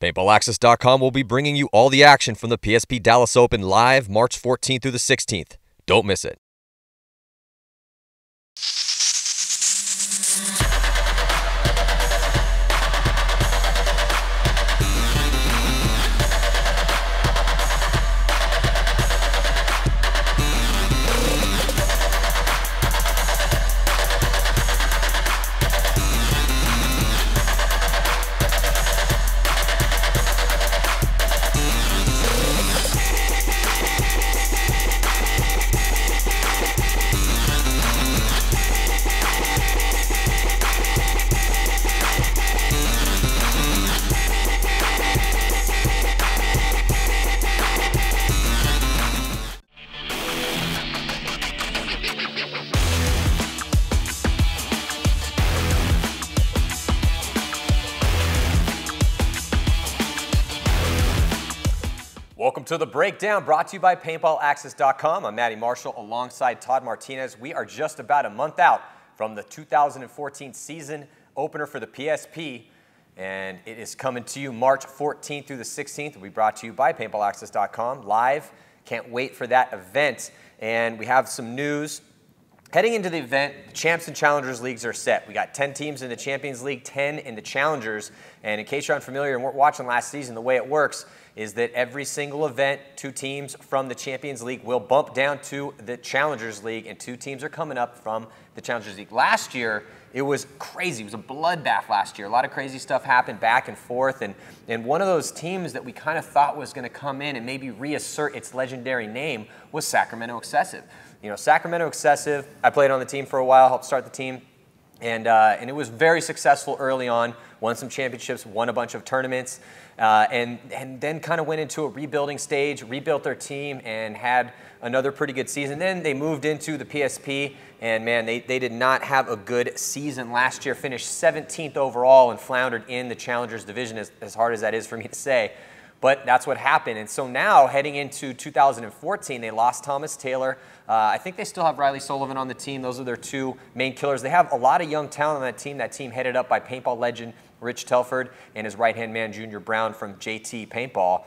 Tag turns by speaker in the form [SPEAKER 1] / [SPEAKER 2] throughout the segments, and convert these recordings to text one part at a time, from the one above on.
[SPEAKER 1] PaintballAccess.com will be bringing you all the action from the PSP Dallas Open live March 14th through the 16th. Don't miss it. Welcome to The Breakdown, brought to you by PaintballAccess.com. I'm Matty Marshall alongside Todd Martinez. We are just about a month out from the 2014 season opener for the PSP, and it is coming to you March 14th through the 16th. It'll be brought to you by PaintballAccess.com live. Can't wait for that event. And we have some news. Heading into the event, the Champs and Challengers Leagues are set. We got 10 teams in the Champions League, 10 in the Challengers. And in case you're unfamiliar and weren't watching last season, the way it works is that every single event, 2 teams from the Champions League will bump down to the Challengers League, and 2 teams are coming up from the Challengers League. Last year, it was crazy. It was a bloodbath last year. A lot of crazy stuff happened back and forth, and one of those teams that we kind of thought was going to come in and maybe reassert its legendary name was Sacramento Excessive. You know, Sacramento Excessive, I played on the team for a while, helped start the team, and it was very successful early on, won some championships, won a bunch of tournaments, and then kind of went into a rebuilding stage, rebuilt their team, and had another pretty good season. Then they moved into the PSP, and man, they did not have a good season last year, finished 17th overall and floundered in the Challengers division, as hard as that is for me to say. But that's what happened. And so now, heading into 2014, they lost Thomas Taylor. I think they still have Riley Sullivan on the team. Those are their 2 main killers. They have a lot of young talent on that team. That team headed up by paintball legend Rich Telford and his right-hand man, Junior Brown from JT Paintball.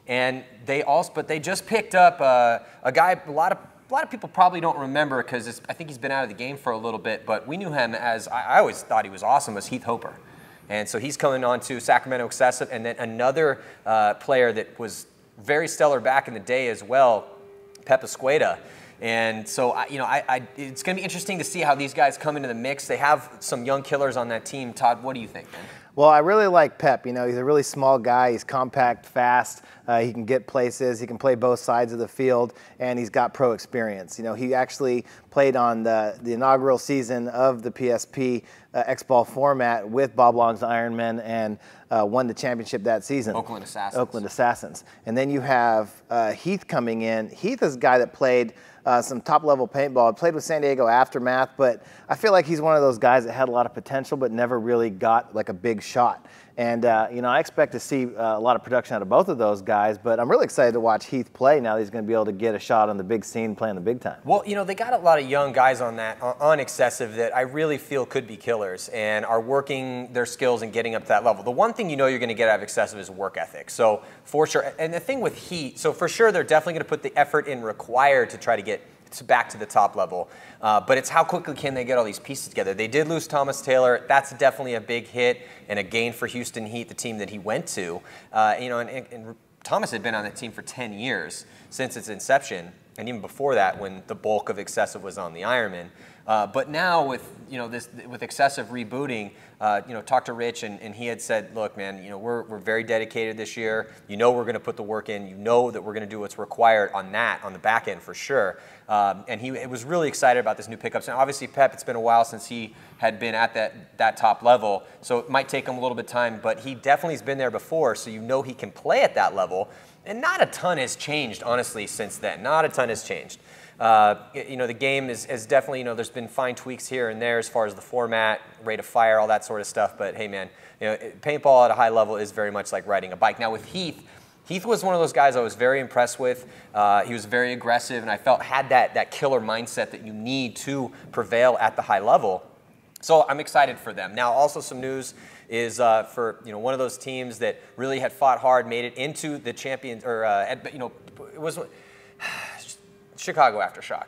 [SPEAKER 1] And they just picked up a guy a lot of people probably don't remember because I think he's been out of the game for a little bit, but we knew him as, I always thought he was awesome, was Heath Hoper. And so he's coming on to Sacramento Excessive, and then another player that was very stellar back in the day as well, Pep Escueda. And so, it's going to be interesting to see how these guys come into the mix. They have some young killers on that team. Todd, what do you think, man?
[SPEAKER 2] Well, I really like Pep. You know, he's a really small guy. He's compact, fast. He can get places. He can play both sides of the field, and he's got pro experience. You know, he actually played on the inaugural season of the PSP X-Ball format with Bob Long's Ironmen and won the championship that season.
[SPEAKER 1] Oakland Assassins.
[SPEAKER 2] Oakland Assassins. And then you have Heath coming in. Heath is a guy that played some top-level paintball. Played with San Diego Aftermath, but I feel like he's one of those guys that had a lot of potential but never really got like a big shot. And, I expect to see a lot of production out of both of those guys, but I'm really excited to watch Heath play now that he's going to be able to get a shot on the big scene playing the big time.
[SPEAKER 1] Well, they got a lot of young guys on Excessive that I really feel could be killers and are working their skills and getting up to that level. The one thing you're going to get out of Excessive is work ethic. So, for sure, and the thing with Heat, so for sure they're definitely going to put the effort in required to try to get back to the top level. But it's how quickly can they get all these pieces together. They did lose Thomas Taylor. That's definitely a big hit and a gain for Houston Heat, the team that he went to. And Thomas had been on that team for 10 years since its inception, and even before that when the bulk of Excessive was on the Ironman. But now with with Excessive rebooting, talked to Rich and he had said, look, man, we're very dedicated this year. We're going to put the work in. That we're going to do what's required on the back end for sure. And he was really excited about this new pickups. And obviously, Pep, it's been a while since he had been at that top level, so it might take him a little bit of time. But he definitely has been there before, so he can play at that level. And not a ton has changed, honestly, since then. Not a ton has changed. The game is definitely, there's been fine tweaks here and there as far as the format, rate of fire, all that sort of stuff. But hey, man, paintball at a high level is very much like riding a bike. Now with Heath was one of those guys I was very impressed with. He was very aggressive, and I felt had that killer mindset that you need to prevail at the high level. So I'm excited for them. Now, also some news is for one of those teams that really had fought hard, made it into the champions, or it was Chicago Aftershock.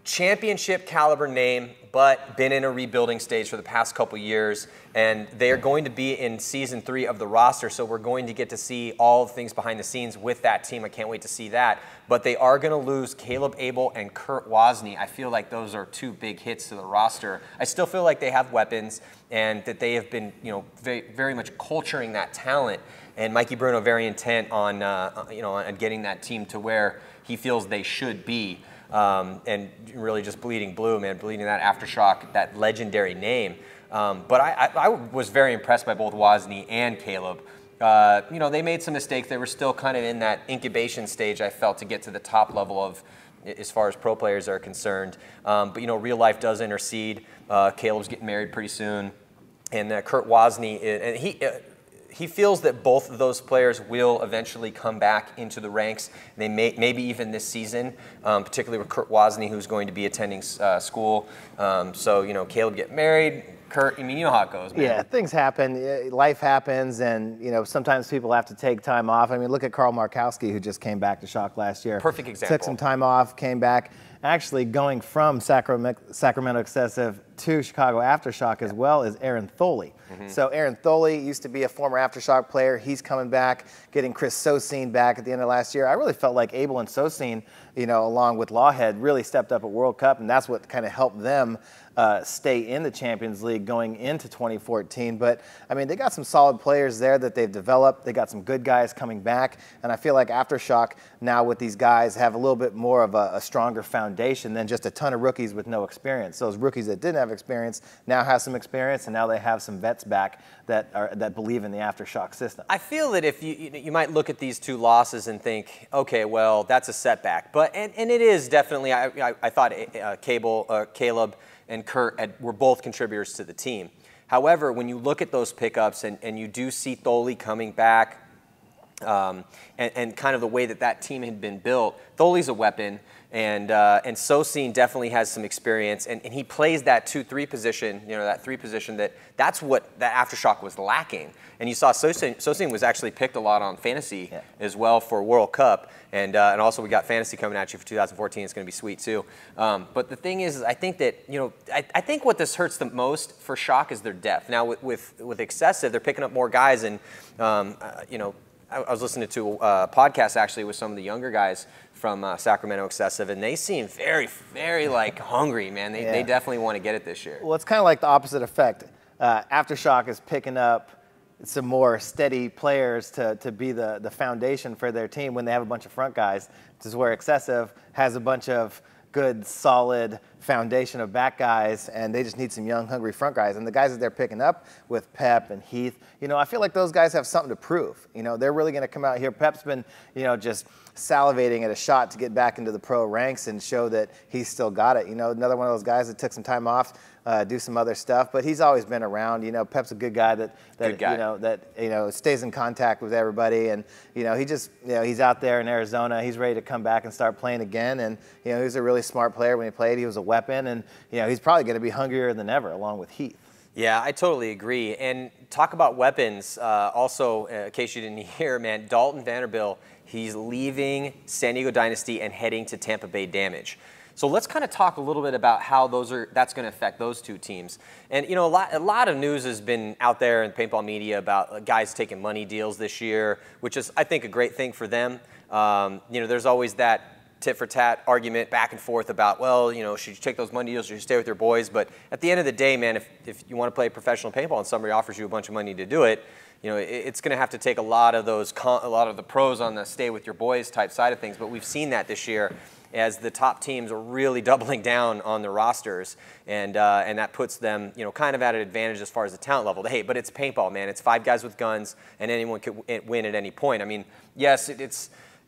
[SPEAKER 1] Championship caliber name, but been in a rebuilding stage for the past couple years, and they are going to be in season 3 of the roster, so we're going to get to see all the things behind the scenes with that team. I can't wait to see that. But they are going to lose Caleb Abel and Kurt Wozni. I feel like those are 2 big hits to the roster. I still feel like they have weapons and that they have been, very, very much culturing that talent. And Mikey Bruno very intent on, on getting that team to where he feels they should be. And really just bleeding blue, man, bleeding that Aftershock, that legendary name. But I was very impressed by both Wozni and Caleb. They made some mistakes. They were still kind of in that incubation stage, I felt, to get to the top level of, as far as pro players are concerned. But real life does intercede. Caleb's getting married pretty soon. And Kurt Wozni, and he feels that both of those players will eventually come back into the ranks. They maybe even this season, particularly with Kurt Wozni, who's going to be attending school. So, Caleb get married. Kurt, you know how it goes, man.
[SPEAKER 2] Yeah, things happen. Life happens, and, sometimes people have to take time off. I mean, look at Carl Markowski, who just came back to Shock last year.
[SPEAKER 1] Perfect example.
[SPEAKER 2] Took some time off, came back. Actually, going from Sacramento Excessive to Chicago Aftershock as well as Aaron Tholey. So Aaron Tholey used to be a former Aftershock player. He's coming back, getting Chris Sosine back at the end of last year. I really felt like Abel and Sosine, along with Lawhead, really stepped up at World Cup, and that's what kind of helped them stay in the Champions League going into 2014. But, I mean, they got some solid players there that they've developed. They got some good guys coming back, and I feel like Aftershock now with these guys have a little bit more of a stronger foundation than just a ton of rookies with no experience. Those rookies that didn't have experience now have some experience, and now they have some vets back that believe in the Aftershock system.
[SPEAKER 1] I feel that if you might look at these 2 losses and think, okay, well, that's a setback. But and it is definitely. I thought Caleb and Kurt were both contributors to the team. However, when you look at those pickups and you do see Tholey coming back, and kind of the way that team had been built, Tholey's a weapon. And Sosine definitely has some experience, and he plays that 2-3 position, that 3 position that's what that Aftershock was lacking. And you saw Sosine was actually picked a lot on fantasy as well for World Cup, and also we got fantasy coming at you for 2014. It's going to be sweet too. But the thing is, I think that I think what this hurts the most for Shock is their depth. Now with Excessive, they're picking up more guys, and I was listening to a podcast actually with some of the younger guys from Sacramento Excessive, and they seem very, very hungry, man. They definitely want to get it this year.
[SPEAKER 2] Well, it's kind of like the opposite effect. Aftershock is picking up some more steady players to be the foundation for their team when they have a bunch of front guys. This is where Excessive has a bunch of good, solid foundation of back guys, and they just need some young, hungry front guys. And the guys that they're picking up with Pep and Heath, I feel like those guys have something to prove. They're really going to come out here. Pep's been, just salivating at a shot to get back into the pro ranks and show that he's still got it. Another one of those guys that took some time off, do some other stuff, but he's always been around. Pep's a good guy that stays in contact with everybody, and he's out there in Arizona. He's ready to come back and start playing again, and he was a really smart player when he played. He was a weapon, and he's probably going to be hungrier than ever, along with Heath.
[SPEAKER 1] Yeah, I totally agree. And talk about weapons. Also, in case you didn't hear, man, Dalton Vanderbilt, he's leaving San Diego Dynasty and heading to Tampa Bay Damage. So let's kind of talk a little bit about how that's going to affect those 2 teams. And a lot of news has been out there in paintball media about guys taking money deals this year, which is, I think, a great thing for them. There's always that tit-for-tat argument back and forth about, well, should you take those money deals or should you stay with your boys? But at the end of the day, man, if you want to play professional paintball and somebody offers you a bunch of money to do it, it's going to have to take a lot of the pros on the stay with your boys type side of things. But we've seen that this year as the top teams are really doubling down on their rosters, and that puts them, kind of at an advantage as far as the talent level. Hey, but it's paintball, man. It's 5 guys with guns, and anyone could win at any point. I mean, yes,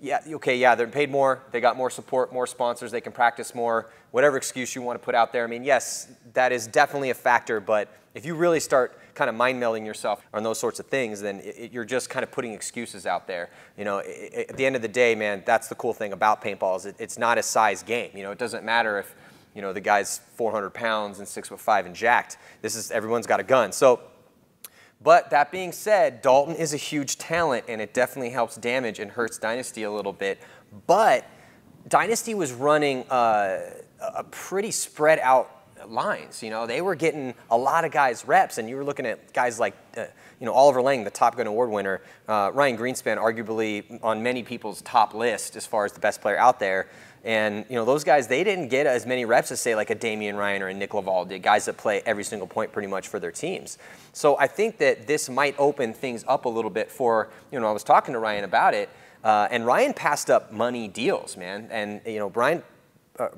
[SPEAKER 1] they're paid more. They got more support, more sponsors. They can practice more. Whatever excuse you want to put out there. I mean, yes, that is definitely a factor, but if you really start kind of mind melding yourself on those sorts of things, then you're just kind of putting excuses out there. At the end of the day, man, that's the cool thing about paintball is it's not a size game. It doesn't matter you know, the guy's 400 pounds and 6'5" and jacked. Everyone's got a gun. So, but that being said, Dalton is a huge talent, and it definitely helps Damage and hurts Dynasty a little bit. But Dynasty was running a pretty spread out lines. You know, they were getting a lot of guys reps, and you were looking at guys like, you know, Oliver Lang, the Top Gun Award winner, Ryan Greenspan, arguably on many people's top list as far as the best player out there. And, you know, those guys, they didn't get as many reps as, say, like a Damian Ryan or a Nick Laval did, guys that play every single point pretty much for their teams. So I think that this might open things up a little bit for, you know, I was talking to Ryan about it, and Ryan passed up money deals, man. And, you know, Brian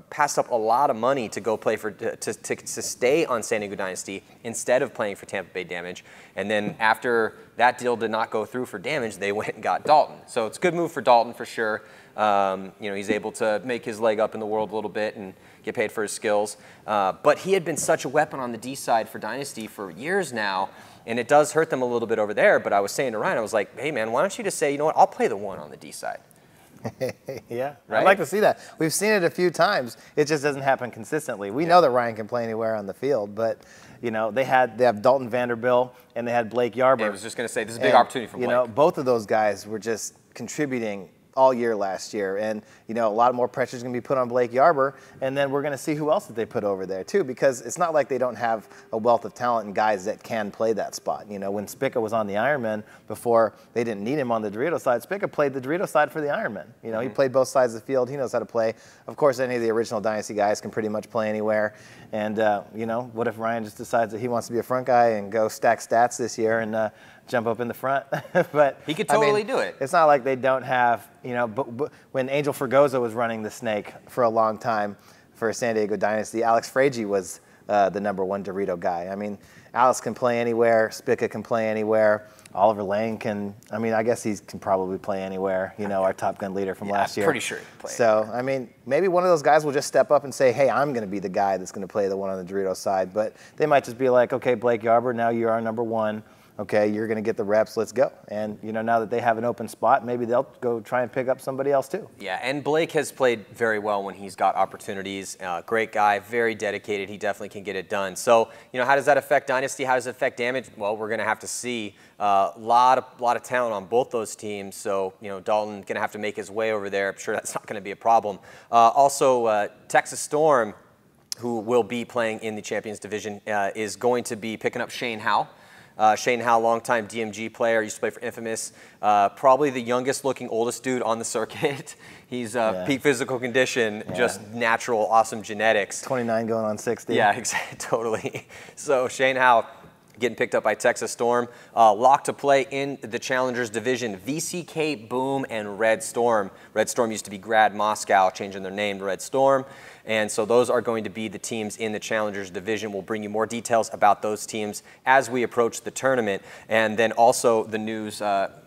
[SPEAKER 1] passed up a lot of money to go play for to stay on San Diego Dynasty instead of playing for Tampa Bay Damage. And then after that deal did not go through for Damage, they went and got Dalton. So it's a good move for Dalton for sure. You know, he's able to make his leg up in the world a little bit and get paid for his skills. But he had been such a weapon on the D side for Dynasty for years now, and it does hurt them a little bit over there. But I was saying to Ryan, I was like, hey man, why don't you just say, you know what, I'll play the 1 on the D side.
[SPEAKER 2] Yeah,
[SPEAKER 1] right?
[SPEAKER 2] I'd like to see that. We've seen it a few times. It just doesn't happen consistently. We know that Ryan can play anywhere on the field, but you know they have Dalton Vanderbilt and they had Blake Yarber.
[SPEAKER 1] I was just going to say this is a big opportunity for Blake.
[SPEAKER 2] You know, both of those guys were just contributing all year last year, and you know a lot more pressure is going to be put on Blake Yarber, and then we're going to see who else that they put over there too, because it's not like they don't have a wealth of talent and guys that can play that spot. You know, when Spica was on the Ironman before, they didn't need him on the Dorito side. Spica played the Dorito side for the Ironman. You know, he played both sides of the field. He knows how to play. Of course, any of the original Dynasty guys can pretty much play anywhere. And you know, what if Ryan just decides that he wants to be a front guy and go stack stats this year and jump up in the front? But
[SPEAKER 1] he could totally do it.
[SPEAKER 2] It's not like they don't have, you know, but when Angel Fergoza was running the snake for a long time for San Diego Dynasty, Alex Fraige was the #1 Dorito guy. I mean, Alex can play anywhere, Spica can play anywhere, Oliver Lang can, I mean, I guess he can probably play anywhere, you know, our Top Gun leader from last year.
[SPEAKER 1] I'm pretty sure he can play
[SPEAKER 2] So, I mean, maybe one of those guys will just step up and say, hey, I'm going to be the guy that's going to play the 1 on the Dorito side. But they might just be like, okay, Blake Yarber, now you're our #1. Okay, you're going to get the reps, let's go. And, you know, now that they have an open spot, maybe they'll go try and pick up somebody else too.
[SPEAKER 1] Yeah, and Blake has played very well when he's got opportunities. Great guy, very dedicated. He definitely can get it done. So, you know, how does that affect Dynasty? How does it affect Damage? Well, we're going to have to see. A lot of talent on both those teams. So, you know, Dalton going to have to make his way over there. I'm sure that's not going to be a problem. Also, Texas Storm, who will be playing in the Champions Division, is going to be picking up Shane Howe. Shane Howe, longtime DMG player, used to play for Infamous. Probably the youngest looking, oldest dude on the circuit. He's peak physical condition, just natural, awesome genetics.
[SPEAKER 2] 29 going on 60.
[SPEAKER 1] Yeah, exactly, totally. So Shane Howe getting picked up by Texas Storm. Locked to play in the Challengers Division, VCK Boom and Red Storm. Red Storm used to be Grad Moscow, changing their name to Red Storm. And so those are going to be the teams in the Challengers Division. We'll bring you more details about those teams as we approach the tournament. And then also the news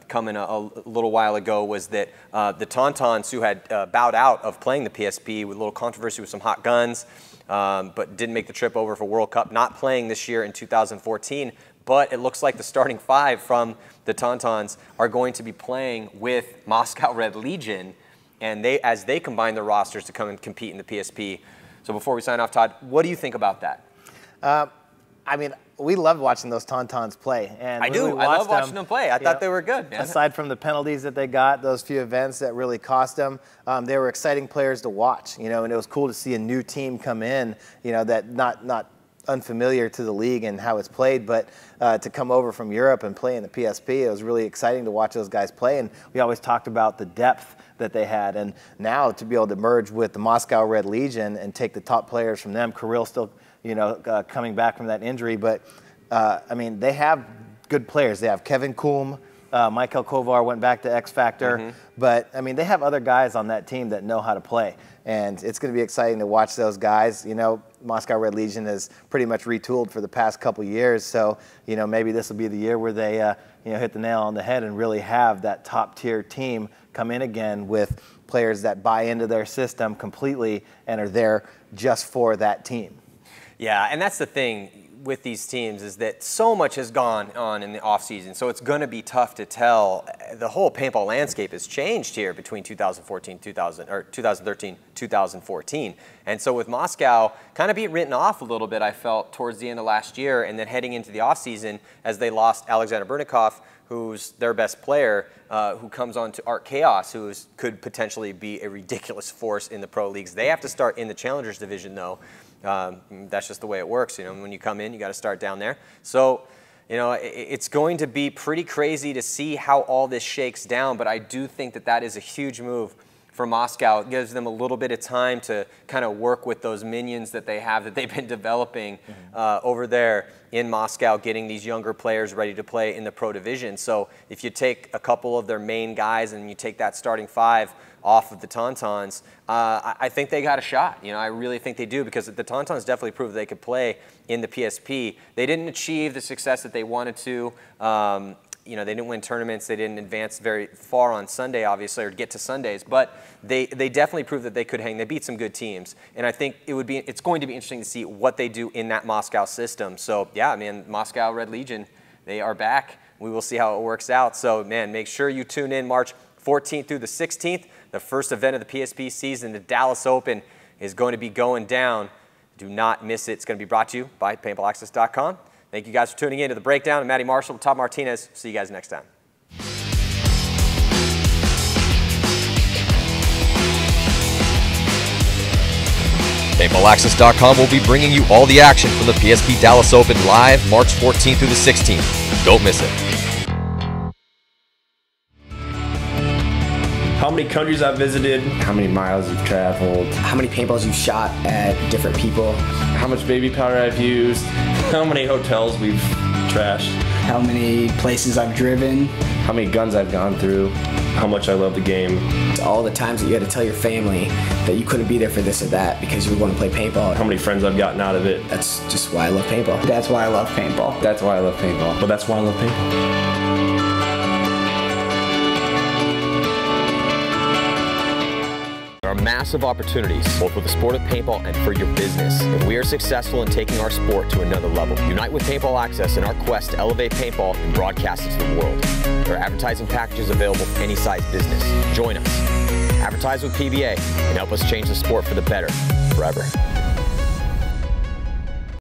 [SPEAKER 1] coming a little while ago was that the Tauntauns, who had bowed out of playing the PSP with a little controversy with some hot guns, but didn't make the trip over for World Cup, not playing this year in 2014. But it looks like the starting 5 from the Tauntauns are going to be playing with Moscow Red Legion, and as they combine their rosters to come and compete in the PSP. So before we sign off, Todd, what do you think about that?
[SPEAKER 2] I mean, we loved watching those Tauntauns play. And
[SPEAKER 1] I do. I love watching them play. I thought they were good, man.
[SPEAKER 2] Aside from the penalties that they got, those few events that really cost them, they were exciting players to watch. You know, and it was cool to see a new team come in. You know, that not unfamiliar to the league and how it's played, but to come over from Europe and play in the PSP, it was really exciting to watch those guys play. And we always talked about the depth that they had, and now to be able to merge with the Moscow Red Legion and take the top players from them. Kirill still, you know, coming back from that injury, but I mean, they have good players. They have Kevin Kuhm, Michael Kovar went back to X Factor, but I mean, they have other guys on that team that know how to play, and it's going to be exciting to watch those guys. You know, Moscow Red Legion is pretty much retooled for the past couple years, so you know, maybe this will be the year where they you know, hit the nail on the head and really have that top tier team come in again with players that buy into their system completely and are there just for that team.
[SPEAKER 1] Yeah, and that's the thing. with these teams is that so much has gone on in the offseason, so it's going to be tough to tell. The whole paintball landscape has changed here between 2013, 2014. And so with Moscow kind of being written off a little bit, I felt, towards the end of last year, and then heading into the offseason as they lost Alexander Burnikov, who's their best player, who comes on to Art Chaos, who could potentially be a ridiculous force in the pro leagues. They have to start in the Challengers division, though. That's just the way it works. You know, when you come in, you got to start down there. So, you know, it's going to be pretty crazy to see how all this shakes down, but I do think that that is a huge move for Moscow. It gives them a little bit of time to kind of work with those minions that they have, that they've been developing over there in Moscow, getting these younger players ready to play in the pro division. So if you take a couple of their main guys and you take that starting 5 off of the Tauntauns, I think they got a shot. You know, I really think they do, because the Tauntauns definitely proved they could play in the PSP. They didn't achieve the success that they wanted to. You know, they didn't win tournaments. They didn't advance very far on Sunday, obviously, or get to Sundays. But they definitely proved that they could hang. They beat some good teams, and I think it's going to be interesting to see what they do in that Moscow system. So yeah, I mean, Moscow Red Legion, they are back. We will see how it works out. So man, make sure you tune in March 14th through the 16th. The first event of the PSP season, the Dallas Open, is going to be going down. Do not miss it. It's going to be brought to you by PaintballAccess.com. Thank you guys for tuning in to The Breakdown. I'm Matty Marshall, Todd Martinez. See you guys next time.
[SPEAKER 3] PaintballAccess.com will be bringing you all the action from the PSP Dallas Open live March 14th through the 16th. Don't miss it.
[SPEAKER 4] How many countries I've visited, how many miles you've traveled,
[SPEAKER 5] how many paintballs you've shot at different people,
[SPEAKER 4] how much baby powder I've used, how many hotels we've trashed,
[SPEAKER 5] how many places I've driven,
[SPEAKER 4] how many guns I've gone through, how much I love the game.
[SPEAKER 5] All the times that you had to tell your family that you couldn't be there for this or that because you were going to play paintball.
[SPEAKER 4] How many friends I've gotten out of it.
[SPEAKER 5] That's just why I love paintball.
[SPEAKER 6] That's why I love paintball.
[SPEAKER 4] That's why I love paintball. But that's why I love paintball.
[SPEAKER 3] There are massive opportunities, both with the sport of paintball and for your business. If we are successful in taking our sport to another level, unite with Paintball Access in our quest to elevate paintball and broadcast it to the world. There are advertising packages available for any size business. Join us. Advertise with PBA and help us change the sport for the better forever.